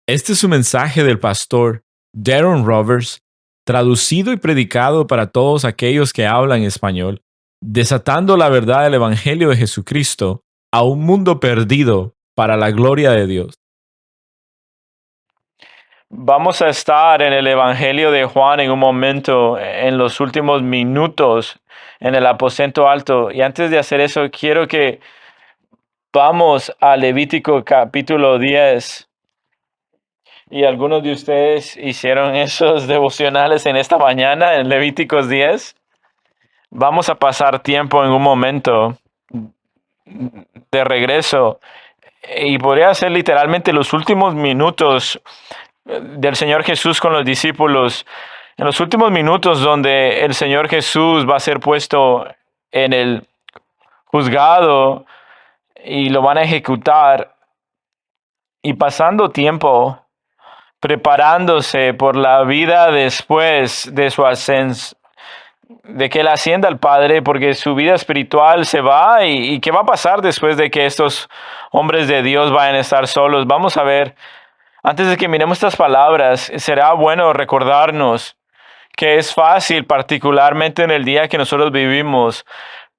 Este es un mensaje del pastor Darren Roberts, traducido y predicado para todos aquellos que hablan español, desatando la verdad del Evangelio de Jesucristo a un mundo perdido para la gloria de Dios. Vamos a estar en el Evangelio de Juan en un momento, en los últimos minutos, en el aposento alto. Y antes de hacer eso, quiero que vamos a Levítico capítulo 10. Y algunos de ustedes hicieron esos devocionales en esta mañana, en Levíticos 10. Vamos a pasar tiempo en un momento de regreso. Y podría ser literalmente los últimos minutos del Señor Jesús con los discípulos, en los últimos minutos donde el Señor Jesús va a ser puesto en el juzgado y lo van a ejecutar, y pasando tiempo preparándose por la vida después de su ascenso, de que él ascienda al Padre, porque su vida espiritual se va, y qué va a pasar después de que estos hombres de Dios vayan a estar solos. Vamos a ver. Antes de que miremos estas palabras, será bueno recordarnos que es fácil, particularmente en el día que nosotros vivimos,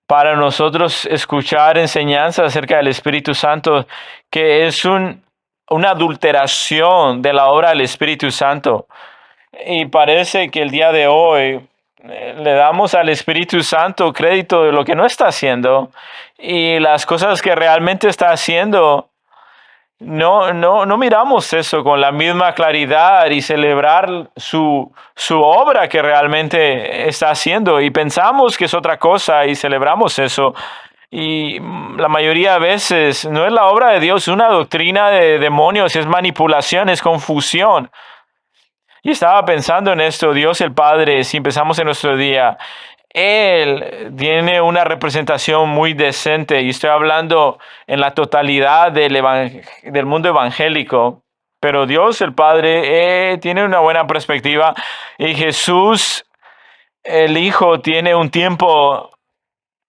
para nosotros escuchar enseñanzas acerca del Espíritu Santo, que es una adulteración de la obra del Espíritu Santo. Y parece que el día de hoy le damos al Espíritu Santo crédito de lo que no está haciendo, y las cosas que realmente está haciendo. No miramos eso con la misma claridad y celebrar su obra que realmente está haciendo, y pensamos que es otra cosa y celebramos eso. Y la mayoría de veces no es la obra de Dios, es una doctrina de demonios, es manipulación, es confusión. Y estaba pensando en esto. Dios el Padre, si empezamos en nuestro día, Él tiene una representación muy decente, y estoy hablando en la totalidad del mundo evangélico. Pero Dios el Padre tiene una buena perspectiva, y Jesús el Hijo tiene un tiempo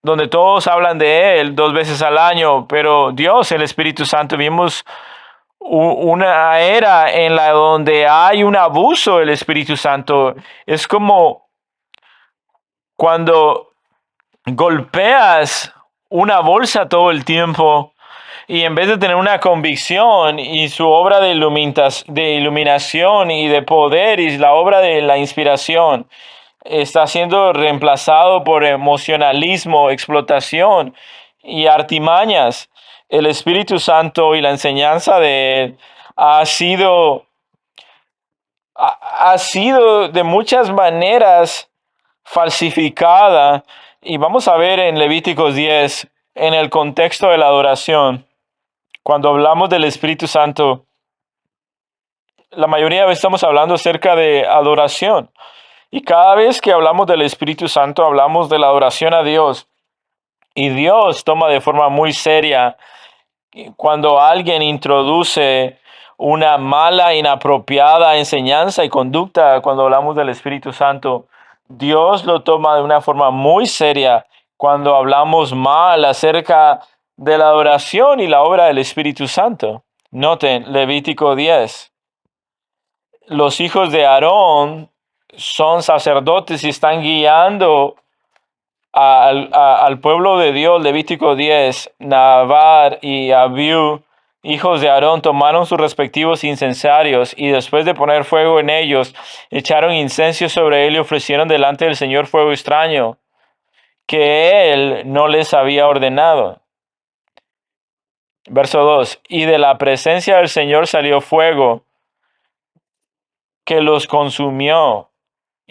donde todos hablan de Él 2 veces al año, pero Dios el Espíritu Santo, vimos una era en la donde hay un abuso del Espíritu Santo. Es como cuando golpeas una bolsa todo el tiempo, y en vez de tener una convicción y su obra de iluminación y de poder y la obra de la inspiración, está siendo reemplazado por emocionalismo, explotación y artimañas. El Espíritu Santo y la enseñanza de Él ha sido, ha sido de muchas maneras falsificada. Y vamos a ver en Levíticos 10, en el contexto de la adoración, cuando hablamos del Espíritu Santo, la mayoría de veces estamos hablando acerca de adoración. Y cada vez que hablamos del Espíritu Santo, hablamos de la adoración a Dios. Y Dios toma de forma muy seria cuando alguien introduce una mala, inapropiada enseñanza y conducta. Cuando hablamos del Espíritu Santo, Dios lo toma de una forma muy seria cuando hablamos mal acerca de la adoración y la obra del Espíritu Santo. Noten Levítico 10. Los hijos de Aarón son sacerdotes y están guiando al pueblo de Dios. Levítico 10, Nadab y Abiú, hijos de Aarón, tomaron sus respectivos incensarios, y después de poner fuego en ellos, echaron incenso sobre él y ofrecieron delante del Señor fuego extraño, que él no les había ordenado. Verso 2, y de la presencia del Señor salió fuego que los consumió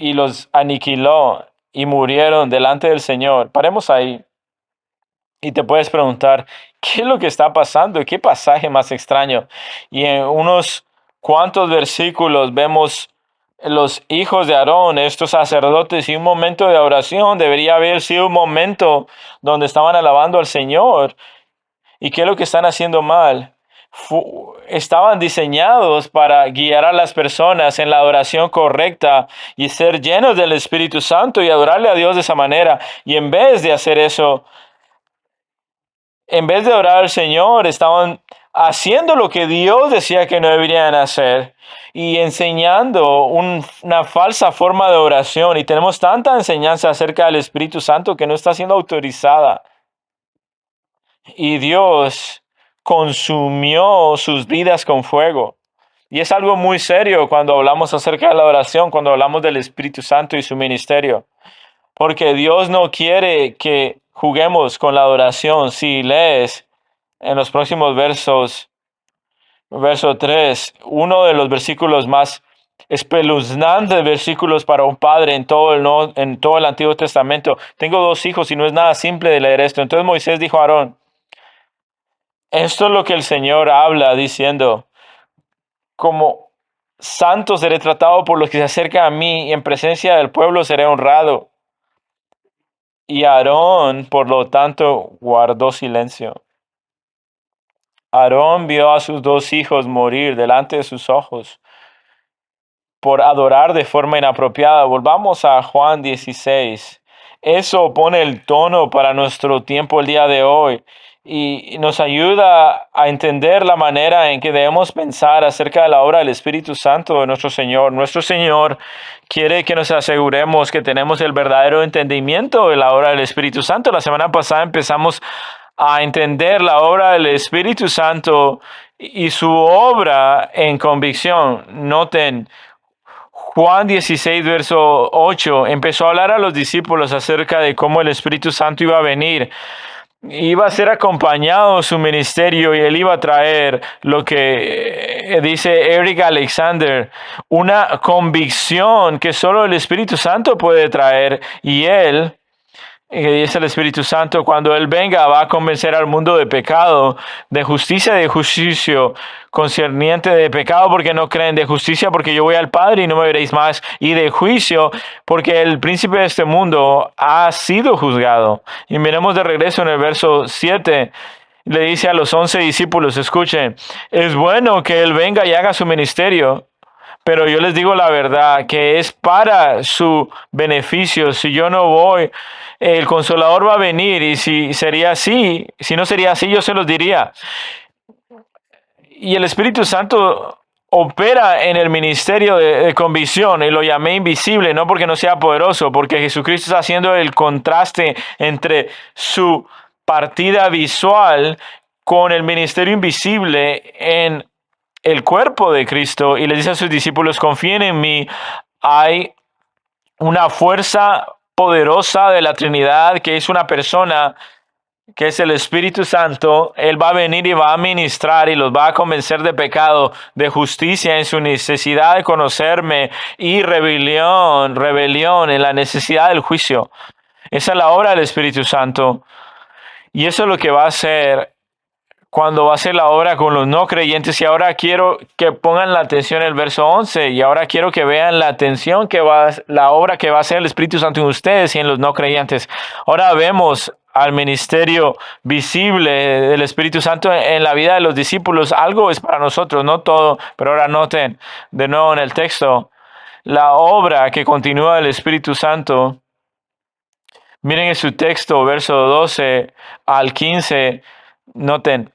y los aniquiló, y murieron delante del Señor. Paremos ahí. Y te puedes preguntar, ¿qué es lo que está pasando? ¿Qué pasaje más extraño? Y en unos cuantos versículos vemos los hijos de Aarón, estos sacerdotes, y un momento de oración debería haber sido un momento donde estaban alabando al Señor. ¿Y qué es lo que están haciendo mal? Estaban diseñados para guiar a las personas en la adoración correcta y ser llenos del Espíritu Santo y adorarle a Dios de esa manera. Y en vez de hacer eso, en vez de orar al Señor, estaban haciendo lo que Dios decía que no deberían hacer y enseñando una falsa forma de oración. Y tenemos tanta enseñanza acerca del Espíritu Santo que no está siendo autorizada. Y Dios consumió sus vidas con fuego. Y es algo muy serio cuando hablamos acerca de la oración, cuando hablamos del Espíritu Santo y su ministerio. Porque Dios no quiere que juguemos con la adoración. Si lees en los próximos versos, verso 3, uno de los versículos más espeluznantes versículos para un padre en todo el Antiguo Testamento. Tengo 2 hijos y no es nada simple de leer esto. Entonces Moisés dijo a Aarón, esto es lo que el Señor habla diciendo, como santo seré tratado por los que se acercan a mí y en presencia del pueblo seré honrado. Y Aarón, por lo tanto, guardó silencio. Aarón vio a sus 2 hijos morir delante de sus ojos por adorar de forma inapropiada. Volvamos a Juan 16. Eso pone el tono para nuestro tiempo el día de hoy y nos ayuda a entender la manera en que debemos pensar acerca de la obra del Espíritu Santo de nuestro Señor. Nuestro Señor quiere que nos aseguremos que tenemos el verdadero entendimiento de la obra del Espíritu Santo. La semana pasada empezamos a entender la obra del Espíritu Santo y su obra en convicción. Noten, Juan 16, verso 8, empezó a hablar a los discípulos acerca de cómo el Espíritu Santo iba a venir. Iba a ser acompañado su ministerio y él iba a traer lo que dice Eric Alexander, una convicción que solo el Espíritu Santo puede traer y él, que dice el Espíritu Santo, cuando Él venga va a convencer al mundo de pecado, de justicia y de juicio, concerniente de pecado porque no creen, de justicia porque yo voy al Padre y no me veréis más, y de juicio porque el príncipe de este mundo ha sido juzgado. Y miremos de regreso en el verso 7. Le dice a los 11 discípulos, escuchen, es bueno que Él venga y haga su ministerio, pero yo les digo la verdad, que es para su beneficio. Si yo no voy, el Consolador va a venir, y si sería así, si no sería así, yo se los diría. Y el Espíritu Santo opera en el ministerio de convicción, y lo llamé invisible, no porque no sea poderoso, porque Jesucristo está haciendo el contraste entre su partida visual con el ministerio invisible en el cuerpo de Cristo, y le dice a sus discípulos, confíen en mí, hay una fuerza poderosa de la Trinidad que es una persona, que es el Espíritu Santo. Él va a venir y va a ministrar y los va a convencer de pecado, de justicia en su necesidad de conocerme, y rebelión en la necesidad del juicio. Esa es la obra del Espíritu Santo, y eso es lo que va a hacer cuando va a hacer la obra con los no creyentes. Y ahora quiero que pongan la atención en el verso 11, y ahora quiero que vean la atención la obra que va a hacer el Espíritu Santo en ustedes y en los no creyentes. Ahora vemos al ministerio visible del Espíritu Santo en la vida de los discípulos. Algo es para nosotros, no todo, pero ahora noten de nuevo en el texto la obra que continúa del Espíritu Santo. Miren en su texto, verso 12 al 15, noten.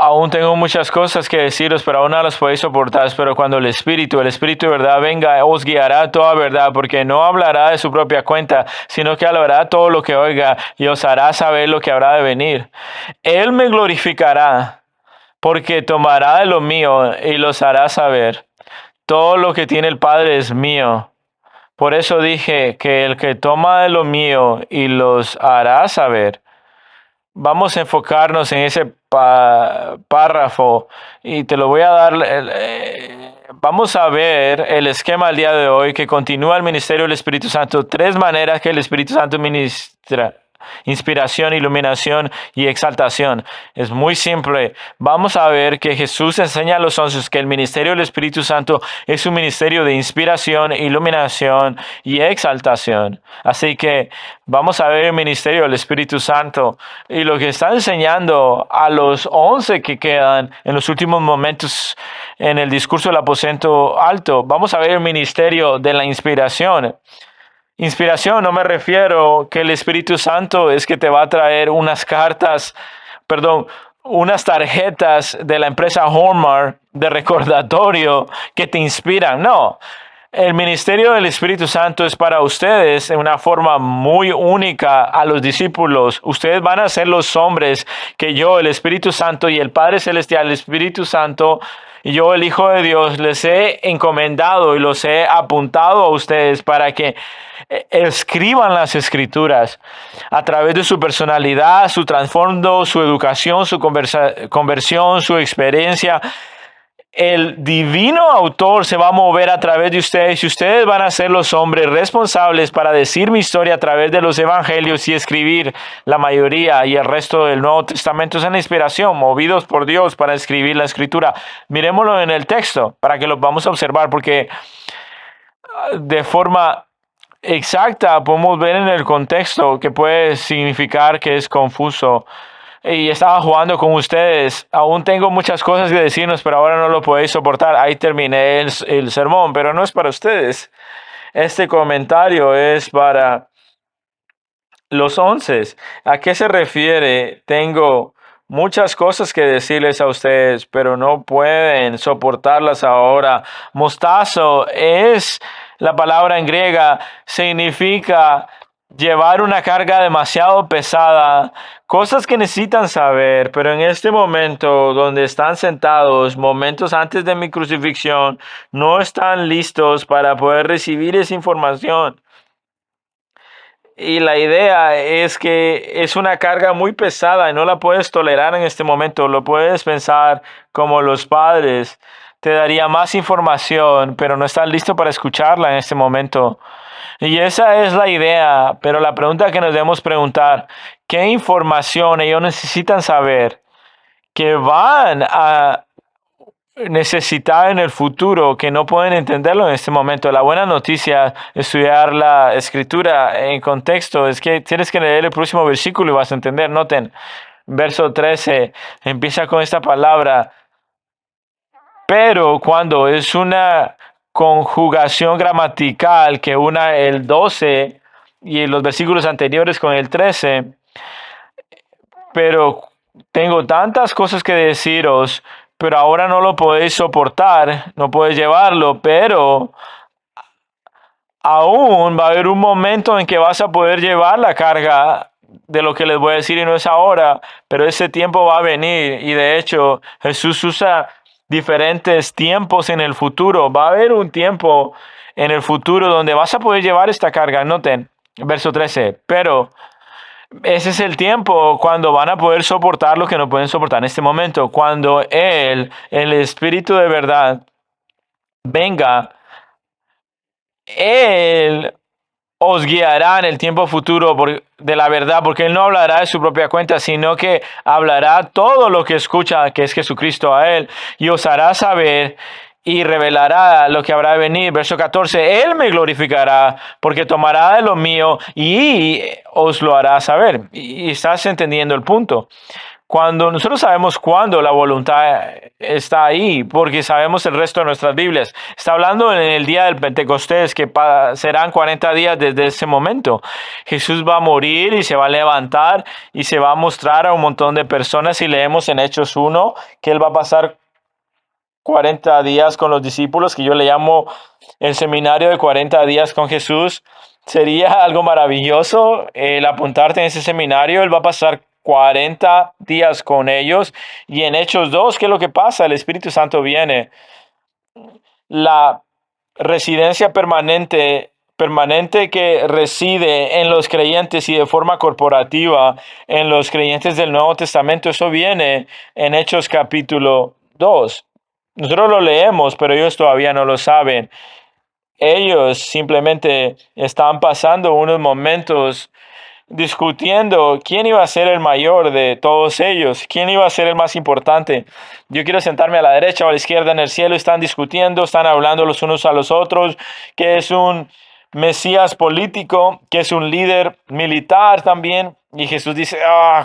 Aún tengo muchas cosas que deciros, pero aún no las podéis soportar. Pero cuando el Espíritu de verdad venga, os guiará a toda verdad, porque no hablará de su propia cuenta, sino que hablará todo lo que oiga y os hará saber lo que habrá de venir. Él me glorificará, porque tomará de lo mío y los hará saber. Todo lo que tiene el Padre es mío. Por eso dije que el que toma de lo mío y los hará saber. Vamos a enfocarnos en ese párrafo y te lo voy a dar. Vamos a ver el esquema del día de hoy que continúa el ministerio del Espíritu Santo. 3 maneras que el Espíritu Santo ministra: inspiración, iluminación y exaltación. Es muy simple. Vamos a ver que Jesús enseña a los 11 que el ministerio del Espíritu Santo es un ministerio de inspiración, iluminación y exaltación. Así que vamos a ver el ministerio del Espíritu Santo y lo que está enseñando a los 11 que quedan en los últimos momentos en el discurso del aposento alto. Vamos a ver el ministerio de la inspiración. Inspiración, no me refiero que el Espíritu Santo es que te va a traer unas tarjetas de la empresa Hallmark de recordatorio que te inspiran. No, el ministerio del Espíritu Santo es para ustedes en una forma muy única a los discípulos. Ustedes van a ser los hombres que yo, el Espíritu Santo y el Padre Celestial, el Espíritu Santo y yo, el Hijo de Dios, les he encomendado y los he apuntado a ustedes para que escriban las escrituras a través de su personalidad, su trasfondo, su educación, su conversión, su experiencia. El divino autor se va a mover a través de ustedes y ustedes van a ser los hombres responsables para decir mi historia a través de los evangelios y escribir la mayoría y el resto del Nuevo Testamento. Es una inspiración, movidos por Dios para escribir la escritura. Miremoslo en el texto para que lo vamos a observar, porque de forma exacta podemos ver en el contexto que puede significar que es confuso. Y estaba jugando con ustedes. Aún tengo muchas cosas que decirnos, pero ahora no lo podéis soportar. Ahí terminé el sermón, pero no es para ustedes. Este comentario es para los 11. ¿A qué se refiere? Tengo muchas cosas que decirles a ustedes, pero no pueden soportarlas ahora. Mostazo es la palabra en griega, significa llevar una carga demasiado pesada, cosas que necesitan saber, pero en este momento donde están sentados, momentos antes de mi crucifixión, no están listos para poder recibir esa información. Y la idea es que es una carga muy pesada y no la puedes tolerar en este momento. Lo puedes pensar como los padres. Te daría más información, pero no estás listo para escucharla en este momento. Y esa es la idea, pero la pregunta que nos debemos preguntar, ¿qué información ellos necesitan saber que van a necesitar en el futuro, que no pueden entenderlo en este momento? La buena noticia de estudiar la escritura en contexto es que tienes que leer el próximo versículo y vas a entender. Noten, verso 13 empieza con esta palabra, pero cuando es una conjugación gramatical que una el 12 y los versículos anteriores con el 13, pero tengo tantas cosas que deciros, pero ahora no lo podéis soportar, no podéis llevarlo, pero aún va a haber un momento en que vas a poder llevar la carga de lo que les voy a decir y no es ahora, pero ese tiempo va a venir y de hecho Jesús usa diferentes tiempos en el futuro. Va a haber un tiempo en el futuro donde vas a poder llevar esta carga. Noten, verso 13, pero ese es el tiempo cuando van a poder soportar lo que no pueden soportar en este momento. Cuando el Espíritu de verdad, venga, Él os guiará en el tiempo futuro de la verdad, porque Él no hablará de su propia cuenta, sino que hablará todo lo que escucha, que es Jesucristo a Él, y os hará saber y revelará lo que habrá de venir. Verso 14, Él me glorificará, porque tomará de lo mío y os lo hará saber. Y estás entendiendo el punto. Cuando nosotros sabemos cuándo la voluntad está ahí, porque sabemos el resto de nuestras Biblias. Está hablando en el día del Pentecostés, que serán 40 días desde ese momento. Jesús va a morir y se va a levantar y se va a mostrar a un montón de personas. Y leemos en Hechos 1 que Él va a pasar 40 días con los discípulos, que yo le llamo el seminario de 40 días con Jesús. Sería algo maravilloso el apuntarte en ese seminario. Él va a pasar 40 días con ellos. Y en Hechos 2, ¿qué es lo que pasa? El Espíritu Santo viene. La residencia permanente que reside en los creyentes y de forma corporativa en los creyentes del Nuevo Testamento, eso viene en Hechos capítulo 2. Nosotros lo leemos, pero ellos todavía no lo saben. Ellos simplemente estaban pasando unos momentos discutiendo quién iba a ser el mayor de todos ellos, quién iba a ser el más importante. Yo quiero sentarme a la derecha o a la izquierda en el cielo. Están discutiendo, están hablando los unos a los otros, que es un Mesías político, que es un líder militar también. Y Jesús dice,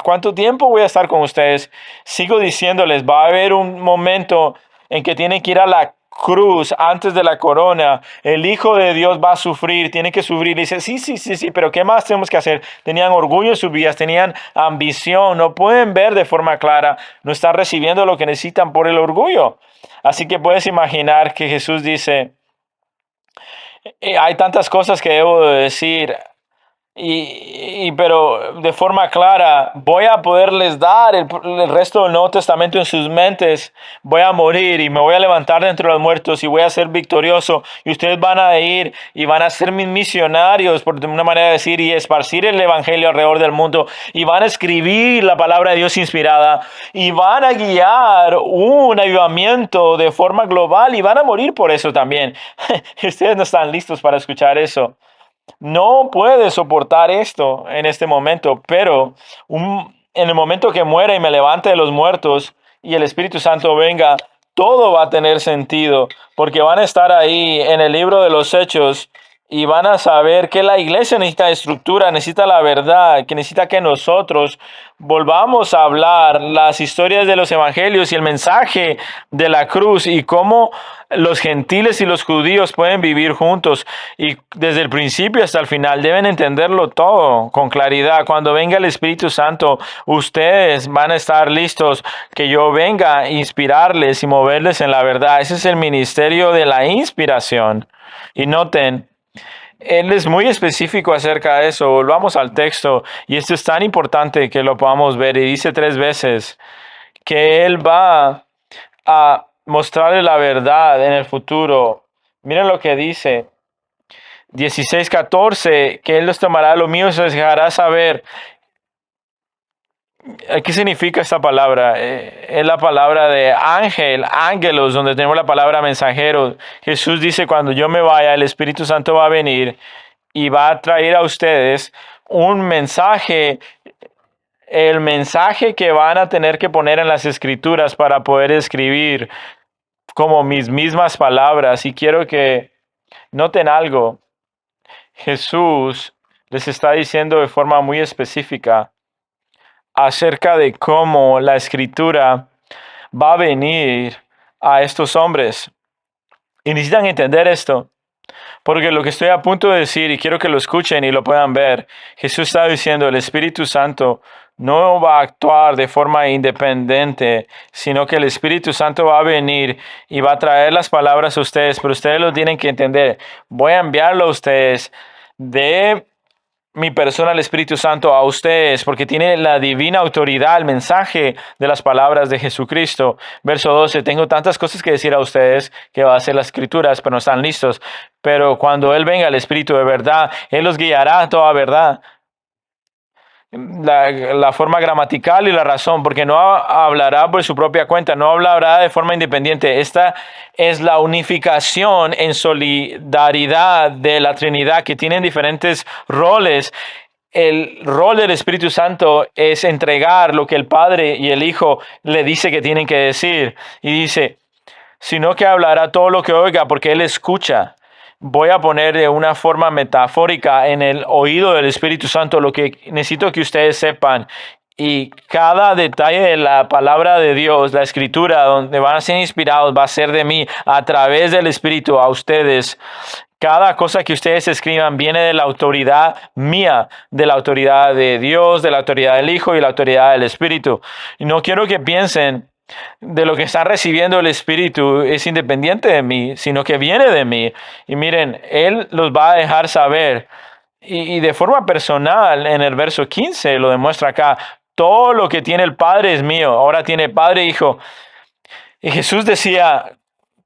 ¿cuánto tiempo voy a estar con ustedes? Sigo diciéndoles, va a haber un momento en que tienen que ir a la cruz, antes de la corona, el Hijo de Dios va a sufrir, tiene que sufrir. Y dice, sí, pero ¿qué más tenemos que hacer? Tenían orgullo en sus vidas, tenían ambición, no pueden ver de forma clara, no están recibiendo lo que necesitan por el orgullo. Así que puedes imaginar que Jesús dice, hay tantas cosas que debo de decir, pero de forma clara, voy a poderles dar el resto del Nuevo Testamento en sus mentes. Voy a morir y me voy a levantar de entre los muertos y voy a ser victorioso. Y ustedes van a ir y van a ser mis misionarios, por una manera de decir, y esparcir el Evangelio alrededor del mundo. Y van a escribir la palabra de Dios inspirada. Y van a guiar un avivamiento de forma global y van a morir por eso también. Ustedes no están listos para escuchar eso. No puede soportar esto en este momento, pero en el momento que muera y me levante de los muertos y el Espíritu Santo venga, todo va a tener sentido, porque van a estar ahí en el libro de los Hechos y van a saber que la iglesia necesita estructura, necesita la verdad, que necesita que nosotros volvamos a hablar las historias de los evangelios y el mensaje de la cruz y cómo los gentiles y los judíos pueden vivir juntos, y desde el principio hasta el final deben entenderlo todo con claridad. Cuando venga el Espíritu Santo, ustedes van a estar listos, que yo venga a inspirarles y moverles en la verdad. Ese es el ministerio de la inspiración. Y noten, él es muy específico acerca de eso. Volvamos al texto, y esto es tan importante que lo podamos ver. Y dice 3 veces que él va a mostrarle la verdad en el futuro. Miren lo que dice 16:14, que él los tomará lo mío y se les dejará saber. ¿Qué significa esta palabra? Es la palabra de ángel, ángelos, donde tenemos la palabra mensajero. Jesús dice, cuando yo me vaya, el Espíritu Santo va a venir y va a traer a ustedes un mensaje, el mensaje que van a tener que poner en las escrituras para poder escribir como mis mismas palabras. Y quiero que noten algo. Jesús les está diciendo de forma muy específica acerca de cómo la escritura va a venir a estos hombres. Y necesitan entender esto, porque lo que estoy a punto de decir, y quiero que lo escuchen y lo puedan ver, Jesús está diciendo, el Espíritu Santo no va a actuar de forma independiente, sino que el Espíritu Santo va a venir y va a traer las palabras a ustedes, pero ustedes lo tienen que entender. Voy a enviarlo a ustedes de mi persona, el Espíritu Santo, a ustedes, porque tiene la divina autoridad, el mensaje de las palabras de Jesucristo. Verso 12, tengo tantas cosas que decir a ustedes que va a hacer las escrituras, pero no están listos. Pero cuando Él venga, el Espíritu de verdad, Él los guiará a toda verdad. La forma gramatical y la razón, porque no hablará por su propia cuenta, no hablará de forma independiente. Esta es la unificación en solidaridad de la Trinidad, que tienen diferentes roles. El rol del Espíritu Santo es entregar lo que el Padre y el Hijo le dice que tienen que decir. Y dice, sino que hablará todo lo que oiga, porque Él escucha. Voy a poner de una forma metafórica en el oído del Espíritu Santo lo que necesito que ustedes sepan. Y cada detalle de la palabra de Dios, la escritura, donde van a ser inspirados, va a ser de mí a través del Espíritu a ustedes. Cada cosa que ustedes escriban viene de la autoridad mía, de la autoridad de Dios, de la autoridad del Hijo y la autoridad del Espíritu. Y no quiero que piensen de lo que está recibiendo el Espíritu es independiente de mí, sino que viene de mí. Y miren, Él los va a dejar saber. Y de forma personal, en el verso 15 lo demuestra acá. Todo lo que tiene el Padre es mío. Ahora tiene Padre e Hijo. Y Jesús decía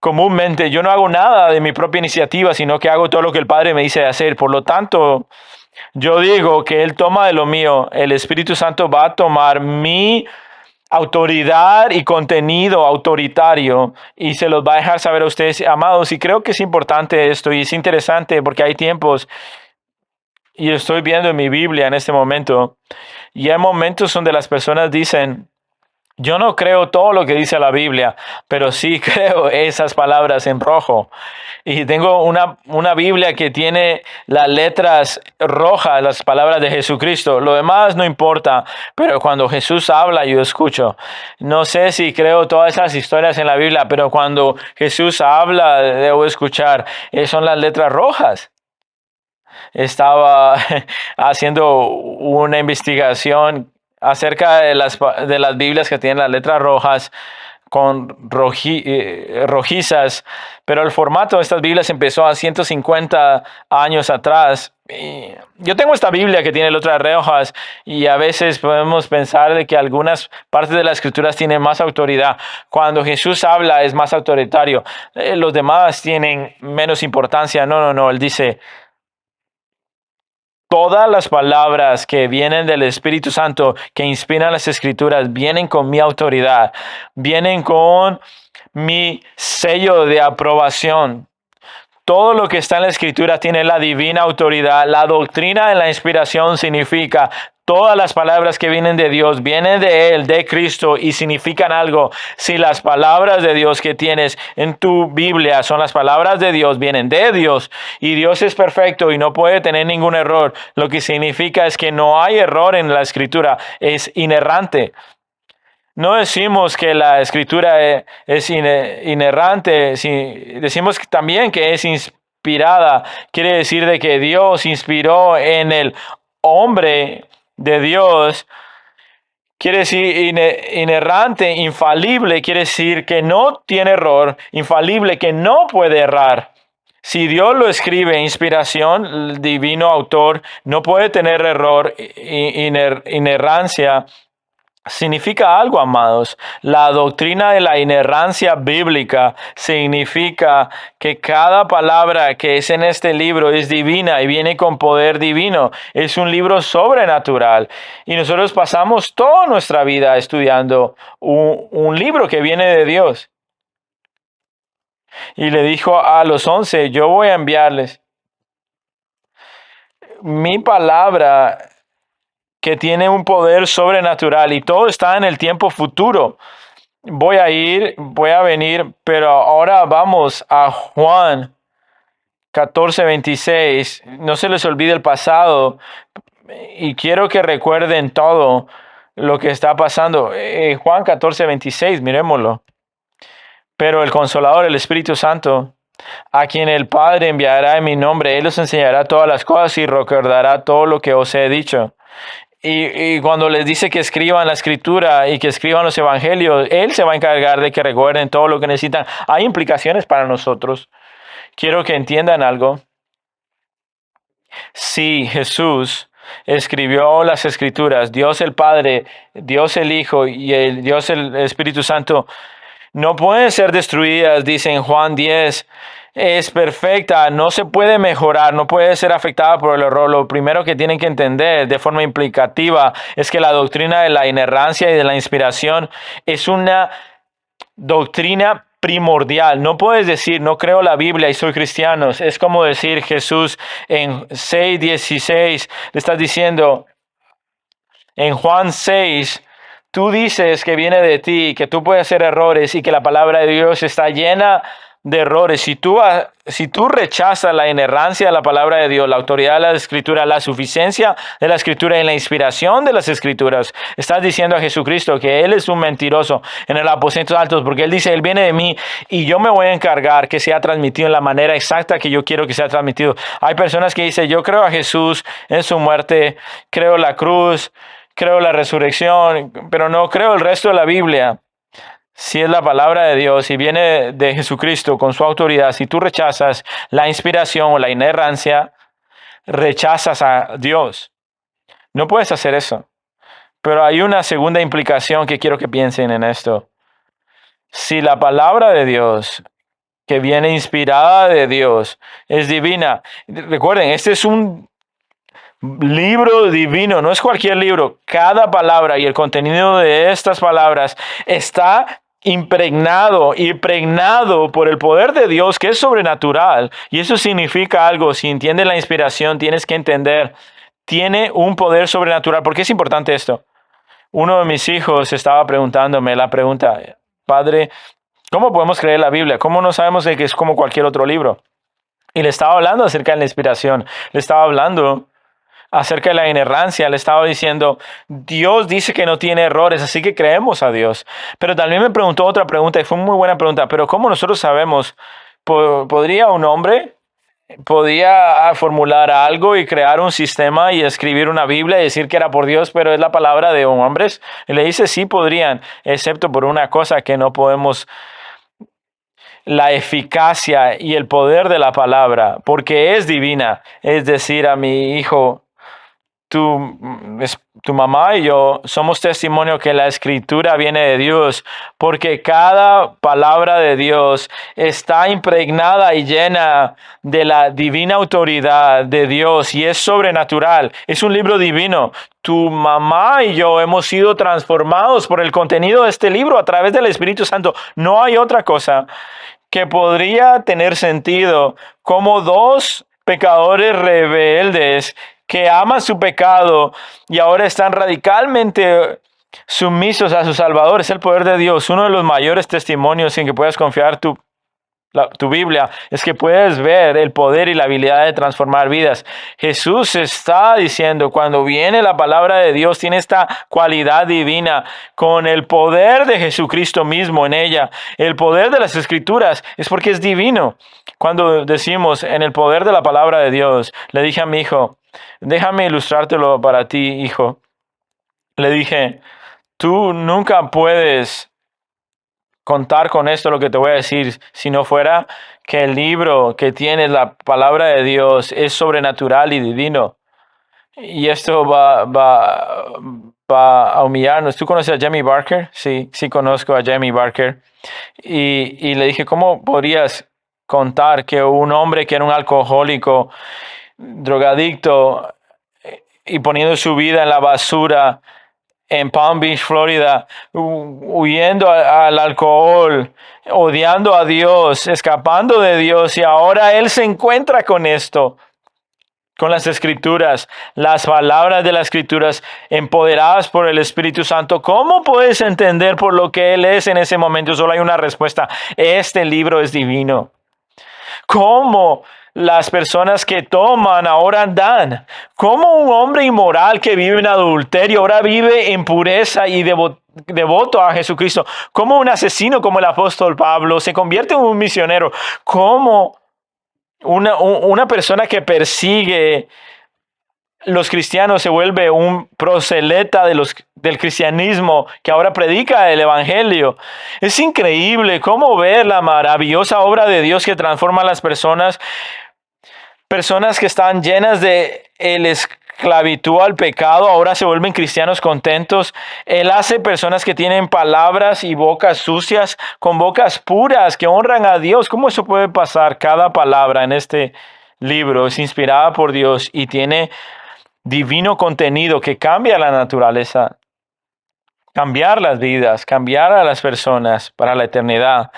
comúnmente, yo no hago nada de mi propia iniciativa, sino que hago todo lo que el Padre me dice de hacer. Por lo tanto, yo digo que Él toma de lo mío. El Espíritu Santo va a tomar mi autoridad y contenido autoritario y se los va a dejar saber a ustedes, amados. Y creo que es importante esto y es interesante porque hay tiempos, y estoy viendo en mi Biblia en este momento, y hay momentos donde las personas dicen, Yo no creo todo lo que dice la Biblia, pero sí creo esas palabras en rojo. Y tengo una Biblia que tiene las letras rojas, las palabras de Jesucristo. Lo demás no importa, pero cuando Jesús habla, yo escucho. No sé si creo todas esas historias en la Biblia, pero cuando Jesús habla, debo escuchar. Son las letras rojas. Estaba haciendo una investigación acerca de las Biblias que tienen las letras rojas con rojizas, pero el formato de estas Biblias empezó a 150 años atrás. Y yo tengo esta Biblia que tiene letras rojas y a veces podemos pensar de que algunas partes de las escrituras tienen más autoridad. Cuando Jesús habla es más autoritario. Los demás tienen menos importancia. No. Él dice, todas las palabras que vienen del Espíritu Santo, que inspiran las Escrituras, vienen con mi autoridad, vienen con mi sello de aprobación. Todo lo que está en la Escritura tiene la divina autoridad. La doctrina de la inspiración significa todas las palabras que vienen de Dios, vienen de Él, de Cristo, y significan algo. Si las palabras de Dios que tienes en tu Biblia son las palabras de Dios, vienen de Dios, y Dios es perfecto y no puede tener ningún error, lo que significa es que no hay error en la Escritura, es inerrante. No decimos que la escritura es inerrante, decimos también que es inspirada. Quiere decir de que Dios inspiró en el hombre de Dios. Quiere decir inerrante, infalible, quiere decir que no tiene error, infalible, que no puede errar. Si Dios lo escribe, inspiración, el divino autor, no puede tener error, inerrancia. Significa algo, amados. La doctrina de la inerrancia bíblica significa que cada palabra que es en este libro es divina y viene con poder divino. Es un libro sobrenatural. Y nosotros pasamos toda nuestra vida estudiando un libro que viene de Dios. Y le dijo a los 11, yo voy a enviarles mi palabra que tiene un poder sobrenatural y todo está en el tiempo futuro. Voy a venir, pero ahora vamos a Juan 14:26. No se les olvide el pasado y quiero que recuerden todo lo que está pasando. Juan 14:26, miremoslo. Pero el Consolador, el Espíritu Santo, a quien el Padre enviará en mi nombre, Él os enseñará todas las cosas y recordará todo lo que os he dicho. Y cuando les dice que escriban la escritura y que escriban los evangelios, Él se va a encargar de que recuerden todo lo que necesitan. Hay implicaciones para nosotros. Quiero que entiendan algo. Si Jesús escribió las escrituras, Dios el Padre, Dios el Hijo y Dios el Espíritu Santo, no pueden ser destruidas, dice en Juan 10. Es perfecta, no se puede mejorar, no puede ser afectada por el error. Lo primero que tienen que entender de forma implicativa es que la doctrina de la inerrancia y de la inspiración es una doctrina primordial. No puedes decir, no creo la Biblia y soy cristiano. Es como decir Jesús en 6:16, le estás diciendo en Juan 6, tú dices que viene de ti, que tú puedes hacer errores y que la palabra de Dios está llena de errores. Si tú rechazas la inerrancia de la palabra de Dios, la autoridad de la escritura, la suficiencia de la escritura y la inspiración de las escrituras, estás diciendo a Jesucristo que Él es un mentiroso en el aposento alto, porque Él dice, Él viene de mí y yo me voy a encargar que sea transmitido en la manera exacta que yo quiero que sea transmitido. Hay personas que dicen, yo creo a Jesús en su muerte, creo la cruz, creo la resurrección, pero no creo el resto de la Biblia. Si es la palabra de Dios y viene de Jesucristo con su autoridad, si tú rechazas la inspiración o la inerrancia, rechazas a Dios. No puedes hacer eso. Pero hay una segunda implicación que quiero que piensen en esto. Si la palabra de Dios, que viene inspirada de Dios, es divina, recuerden, este es un libro divino, no es cualquier libro. Cada palabra y el contenido de estas palabras está impregnado por el poder de Dios, que es sobrenatural. Y eso significa algo. Si entiendes la inspiración, tienes que entender, tiene un poder sobrenatural. ¿Por qué es importante esto? Uno de mis hijos estaba preguntándome la pregunta, padre, ¿cómo podemos creer la Biblia? ¿Cómo no sabemos de que es como cualquier otro libro? Y le estaba hablando acerca de la inspiración, le estaba hablando acerca de la inerrancia, le estaba diciendo, Dios dice que no tiene errores, así que creemos a Dios. Pero también me preguntó otra pregunta, y fue muy buena pregunta, pero ¿cómo nosotros sabemos? ¿Podría un hombre, podía formular algo y crear un sistema y escribir una Biblia y decir que era por Dios, pero es la palabra de hombres? Y le dice, sí podrían, excepto por una cosa que no podemos, la eficacia y el poder de la palabra, porque es divina. Es decir, a mi hijo, tu mamá y yo somos testimonio que la escritura viene de Dios, porque cada palabra de Dios está impregnada y llena de la divina autoridad de Dios y es sobrenatural. Es un libro divino. Tu mamá y yo hemos sido transformados por el contenido de este libro a través del Espíritu Santo. No hay otra cosa que podría tener sentido como dos pecadores rebeldes que aman su pecado y ahora están radicalmente sumisos a su Salvador. Es el poder de Dios. Uno de los mayores testimonios en que puedas confiar tu Biblia es que puedes ver el poder y la habilidad de transformar vidas. Jesús está diciendo, cuando viene la palabra de Dios, tiene esta cualidad divina con el poder de Jesucristo mismo en ella. El poder de las Escrituras es porque es divino. Cuando decimos en el poder de la palabra de Dios, le dije a mi hijo, déjame ilustrártelo para ti, hijo. Le dije, tú nunca puedes contar con esto, lo que te voy a decir, si no fuera que el libro que tiene la palabra de Dios es sobrenatural y divino. Y esto va a humillarnos. ¿Tú conoces a Jamie Barker? Sí, sí conozco a Jamie Barker. Y le dije, ¿cómo podrías contar que un hombre que era un alcohólico, drogadicto y poniendo su vida en la basura en Palm Beach, Florida, huyendo al alcohol, odiando a Dios, escapando de Dios, y ahora él se encuentra con esto, con las Escrituras, las palabras de las Escrituras empoderadas por el Espíritu Santo? ¿Cómo puedes entender por lo que él es en ese momento? Solo hay una respuesta: este libro es divino. ¿Cómo las personas que toman ahora dan? ¿Cómo un hombre inmoral que vive en adulterio ahora vive en pureza y devoto a Jesucristo? ¿Cómo un asesino como el apóstol Pablo se convierte en un misionero? ¿Cómo una persona que persigue los cristianos se vuelve un proseleta del cristianismo que ahora predica el evangelio? Es increíble cómo ver la maravillosa obra de Dios que transforma a las personas que están llenas de el esclavitud al pecado, ahora se vuelven cristianos contentos. Él hace personas que tienen palabras y bocas sucias con bocas puras que honran a Dios. ¿Cómo eso puede pasar? Cada palabra en este libro es inspirada por Dios y tiene divino contenido que cambia la naturaleza, cambiar las vidas, cambiar a las personas para la eternidad.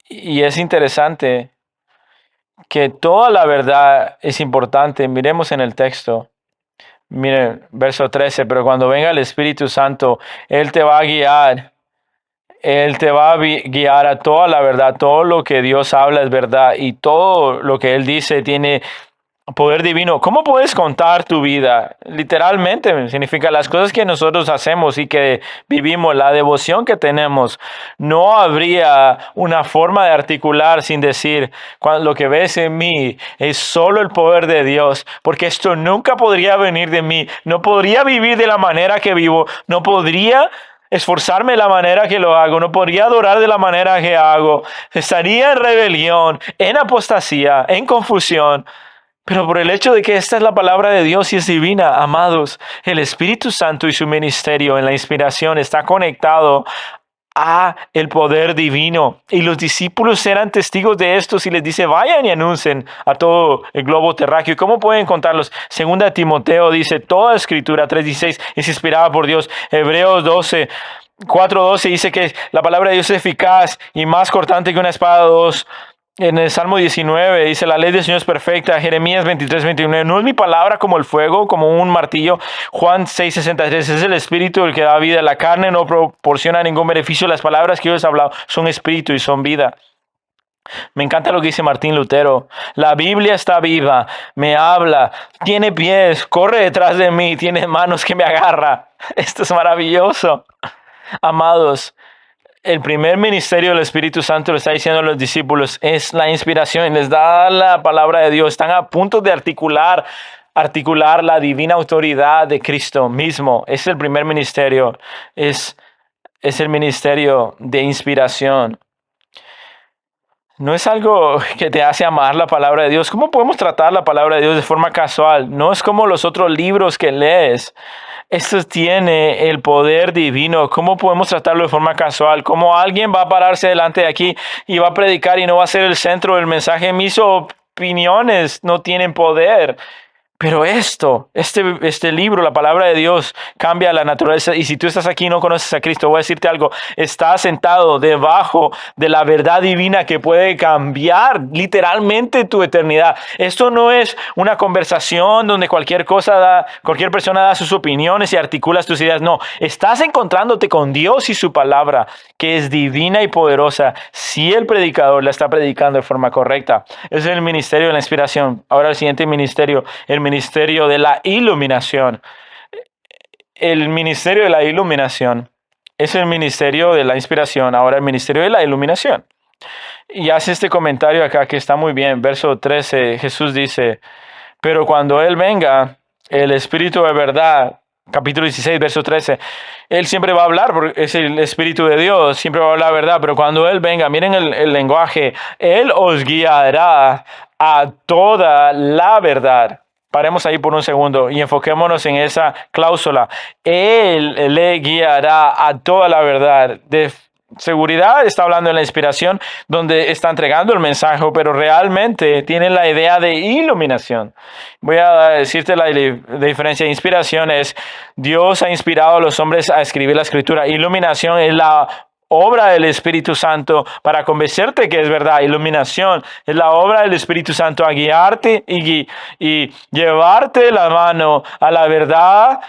Y es interesante que toda la verdad es importante. Miremos en el texto. Miren, verso 13, pero cuando venga el Espíritu Santo, Él te va a guiar. Él te va a guiar a toda la verdad. Todo lo que Dios habla es verdad y todo lo que Él dice tiene poder divino. ¿Cómo puedes contar tu vida? Literalmente significa las cosas que nosotros hacemos y que vivimos, la devoción que tenemos. No habría una forma de articular sin decir, lo que ves en mí es solo el poder de Dios, porque esto nunca podría venir de mí. No podría vivir de la manera que vivo. No podría esforzarme de la manera que lo hago. No podría adorar de la manera que hago. Estaría en rebelión, en apostasía, en confusión. Pero por el hecho de que esta es la palabra de Dios y es divina, amados, el Espíritu Santo y su ministerio en la inspiración está conectado a el poder divino. Y los discípulos eran testigos de esto y les dice, vayan y anuncien a todo el globo terráqueo. ¿Y cómo pueden contarlos? Segunda Timoteo dice, toda escritura, 3:16, es inspirada por Dios. Hebreos 4:12 dice que la palabra de Dios es eficaz y más cortante que una espada de dos En el Salmo 19 dice, la ley del Señor es perfecta. Jeremías 23:29, no es mi palabra como el fuego, como un martillo. Juan 6:63, es el espíritu el que da vida. La carne no proporciona ningún beneficio. Las palabras que yo les he hablado son espíritu y son vida. Me encanta lo que dice Martín Lutero. La Biblia está viva, me habla, tiene pies, corre detrás de mí, tiene manos que me agarra. Esto es maravilloso. Amados, el primer ministerio del Espíritu Santo, le está diciendo a los discípulos, es la inspiración. Les da la palabra de Dios. Están a punto de articular la divina autoridad de Cristo mismo. Es el primer ministerio. Es el ministerio de inspiración. No es algo que te hace amar la palabra de Dios. ¿Cómo podemos tratar la palabra de Dios de forma casual? No es como los otros libros que lees. Esto tiene el poder divino. ¿Cómo podemos tratarlo de forma casual? ¿Cómo alguien va a pararse delante de aquí y va a predicar y no va a ser el centro del mensaje? Mis opiniones no tienen poder. Pero este libro, la palabra de Dios, cambia la naturaleza. Y si tú estás aquí y no conoces a Cristo, voy a decirte algo. Estás sentado debajo de la verdad divina que puede cambiar literalmente tu eternidad. Esto no es una conversación donde cualquier persona da sus opiniones y articula tus ideas. No, estás encontrándote con Dios y su palabra, que es divina y poderosa, si el predicador la está predicando de forma correcta. Ese es el ministerio de la inspiración. Ahora el siguiente ministerio, el ministerio de la iluminación. El ministerio de la iluminación es el ministerio de la inspiración. Ahora el ministerio de la iluminación. Y hace este comentario acá que está muy bien. Verso 13, Jesús dice, pero cuando Él venga, el Espíritu de verdad, capítulo 16, verso 13, Él siempre va a hablar, porque es el Espíritu de Dios, siempre va a hablar verdad, pero cuando Él venga, miren el lenguaje, Él os guiará a toda la verdad. Paremos ahí por un segundo y enfoquémonos en esa cláusula. Él le guiará a toda la verdad. De seguridad está hablando de la inspiración, donde está entregando el mensaje, pero realmente tiene la idea de iluminación. Voy a decirte la diferencia. Inspiración es Dios ha inspirado a los hombres a escribir la escritura. Iluminación es la obra del Espíritu Santo para convencerte que es verdad. Iluminación es la obra del Espíritu Santo a guiarte y llevarte la mano a la verdad